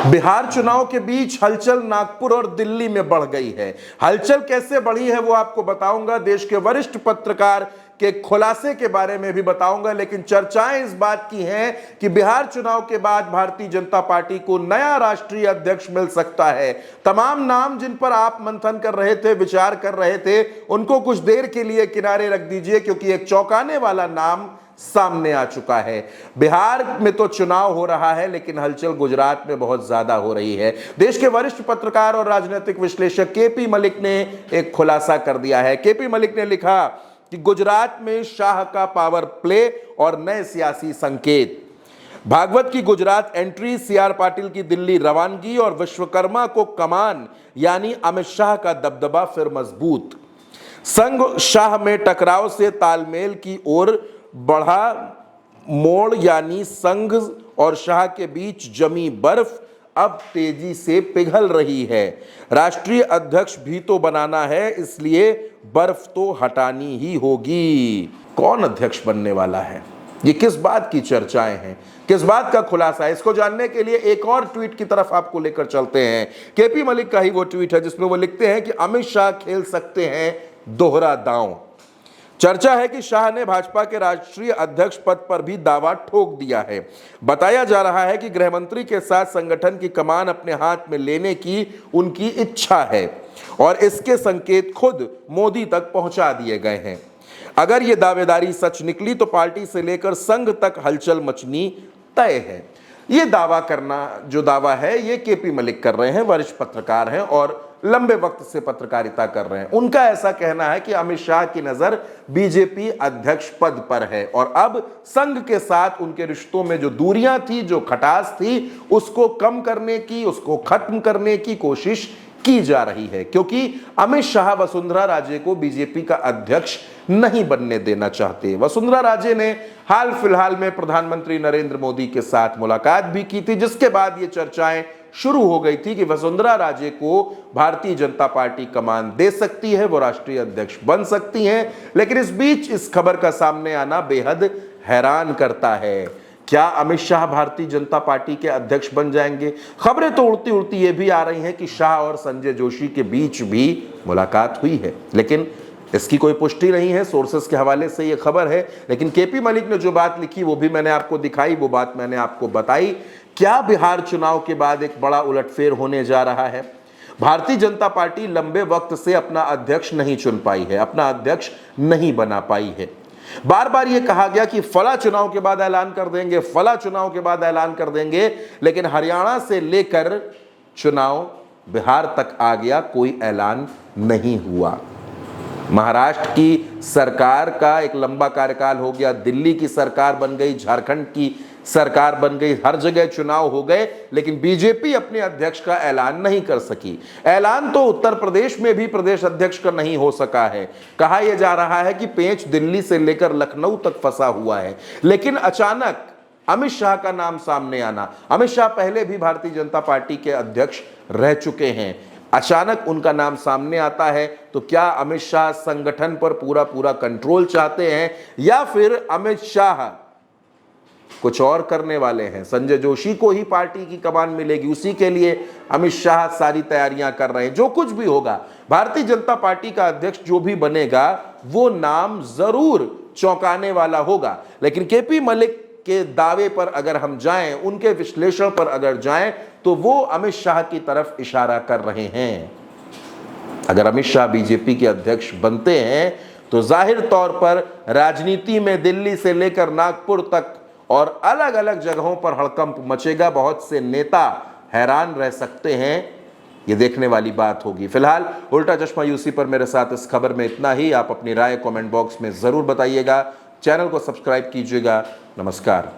बिहार चुनाव के बीच हलचल नागपुर और दिल्ली में बढ़ गई है। हलचल कैसे बढ़ी है वो आपको बताऊंगा, देश के वरिष्ठ पत्रकार के खुलासे के बारे में भी बताऊंगा। लेकिन चर्चाएं इस बात की हैं कि बिहार चुनाव के बाद भारतीय जनता पार्टी को नया राष्ट्रीय अध्यक्ष मिल सकता है। तमाम नाम जिन पर आप मंथन कर रहे थे, विचार कर रहे थे, उनको कुछ देर के लिए किनारे रख दीजिए, क्योंकि एक चौंकाने वाला नाम सामने आ चुका है। बिहार में तो चुनाव हो रहा है, लेकिन हलचल गुजरात में बहुत ज्यादा हो रही है। देश के वरिष्ठ पत्रकार और राजनीतिक विश्लेषक केपी मलिक ने एक खुलासा कर दिया है। केपी मलिक ने लिखा कि गुजरात में शाह का पावर प्ले और नए सियासी संकेत। भागवत की गुजरात एंट्री, सीआर पाटिल की दिल्ली रवानगी और विश्वकर्मा को कमान यानी अमित शाह का दबदबा फिर मजबूत। संघ शाह में टकराव से तालमेल की ओर बढ़ा मोड़, यानी संघ और शाह के बीच जमी बर्फ अब तेजी से पिघल रही है। राष्ट्रीय अध्यक्ष भी तो बनाना है, इसलिए बर्फ तो हटानी ही होगी। कौन अध्यक्ष बनने वाला है? ये किस बात की चर्चाएं हैं, किस बात का खुलासा है? इसको जानने के लिए एक और ट्वीट की तरफ आपको लेकर चलते हैं। केपी मलिक का ही वो ट्वीट है जिसमें वो लिखते हैं कि अमित शाह खेल सकते हैं दोहरा दांव। चर्चा है कि शाह ने भाजपा के राष्ट्रीय अध्यक्ष पद पर भी दावा ठोक दिया है। बताया जा रहा है कि गृहमंत्री के साथ संगठन की कमान अपने हाथ में लेने की उनकी इच्छा है और इसके संकेत खुद मोदी तक पहुंचा दिए गए हैं। अगर ये दावेदारी सच निकली तो पार्टी से लेकर संघ तक हलचल मचनी तय है। ये दावा करना, जो दावा है, ये केपी मलिक कर रहे हैं, वरिष्ठ पत्रकार हैं और लंबे वक्त से पत्रकारिता कर रहे हैं। उनका ऐसा कहना है कि अमित शाह की नजर बीजेपी अध्यक्ष पद पर है और अब संघ के साथ उनके रिश्तों में जो दूरियां थी, जो खटास थी, उसको कम करने की, उसको खत्म करने की कोशिश की जा रही है, क्योंकि अमित शाह वसुंधरा राजे को बीजेपी का अध्यक्ष नहीं बनने देना चाहते। वसुंधरा राजे ने हाल फिलहाल में प्रधानमंत्री नरेंद्र मोदी के साथ मुलाकात भी की थी, जिसके बाद ये चर्चाएं शुरू हो गई थी कि वसुंधरा राजे को भारतीय जनता पार्टी कमान दे सकती है, वो राष्ट्रीय अध्यक्ष बन सकती हैं। लेकिन इस बीच इस खबर का सामने आना बेहद हैरान करता है। क्या अमित शाह भारतीय जनता पार्टी के अध्यक्ष बन जाएंगे? खबरें तो उड़ती उड़ती ये भी आ रही हैं कि शाह और संजय जोशी के बीच भी मुलाकात हुई है, लेकिन इसकी कोई पुष्टि नहीं है। सोर्सेस के हवाले से ये खबर है, लेकिन केपी मलिक ने जो बात लिखी वो भी मैंने आपको दिखाई, वो बात मैंने आपको बताई। क्या बिहार चुनाव के बाद एक बड़ा उलटफेर होने जा रहा है? भारतीय जनता पार्टी लंबे वक्त से अपना अध्यक्ष नहीं चुन पाई है, अपना अध्यक्ष नहीं बना पाई है। बार बार ये कहा गया कि फला चुनाव के बाद ऐलान कर देंगे, फला चुनाव के बाद ऐलान कर देंगे, लेकिन हरियाणा से लेकर चुनाव बिहार तक आ गया, कोई ऐलान नहीं हुआ। महाराष्ट्र की सरकार का एक लंबा कार्यकाल हो गया, दिल्ली की सरकार बन गई, झारखंड की सरकार बन गई, हर जगह चुनाव हो गए, लेकिन बीजेपी अपने अध्यक्ष का ऐलान नहीं कर सकी। ऐलान तो उत्तर प्रदेश में भी प्रदेश अध्यक्ष का नहीं हो सका है। कहा यह जा रहा है कि पेंच दिल्ली से लेकर लखनऊ तक फंसा हुआ है। लेकिन अचानक अमित शाह का नाम सामने आना, अमित शाह पहले भी भारतीय जनता पार्टी के अध्यक्ष रह चुके हैं, अचानक उनका नाम सामने आता है, तो क्या अमित शाह संगठन पर पूरा पूरा कंट्रोल चाहते हैं या फिर अमित शाह कुछ और करने वाले हैं? संजय जोशी को ही पार्टी की कमान मिलेगी, उसी के लिए अमित शाह सारी तैयारियां कर रहे हैं। जो कुछ भी होगा, भारतीय जनता पार्टी का अध्यक्ष जो भी बनेगा, वो नाम जरूर चौंकाने वाला होगा। लेकिन केपी मलिक के दावे पर अगर हम जाएं, उनके विश्लेषण पर अगर जाएं, तो वो अमित शाह की तरफ इशारा कर रहे हैं। अगर अमित शाह बीजेपी के अध्यक्ष बनते हैं तो जाहिर तौर पर राजनीति में दिल्ली से लेकर नागपुर तक और अलग अलग जगहों पर हड़कंप मचेगा। बहुत से नेता हैरान रह सकते हैं, ये देखने वाली बात होगी। फिलहाल उल्टा चश्मा यूसी पर मेरे साथ इस खबर में इतना ही। आप अपनी राय कमेंट बॉक्स में जरूर बताइएगा, चैनल को सब्सक्राइब कीजिएगा। नमस्कार।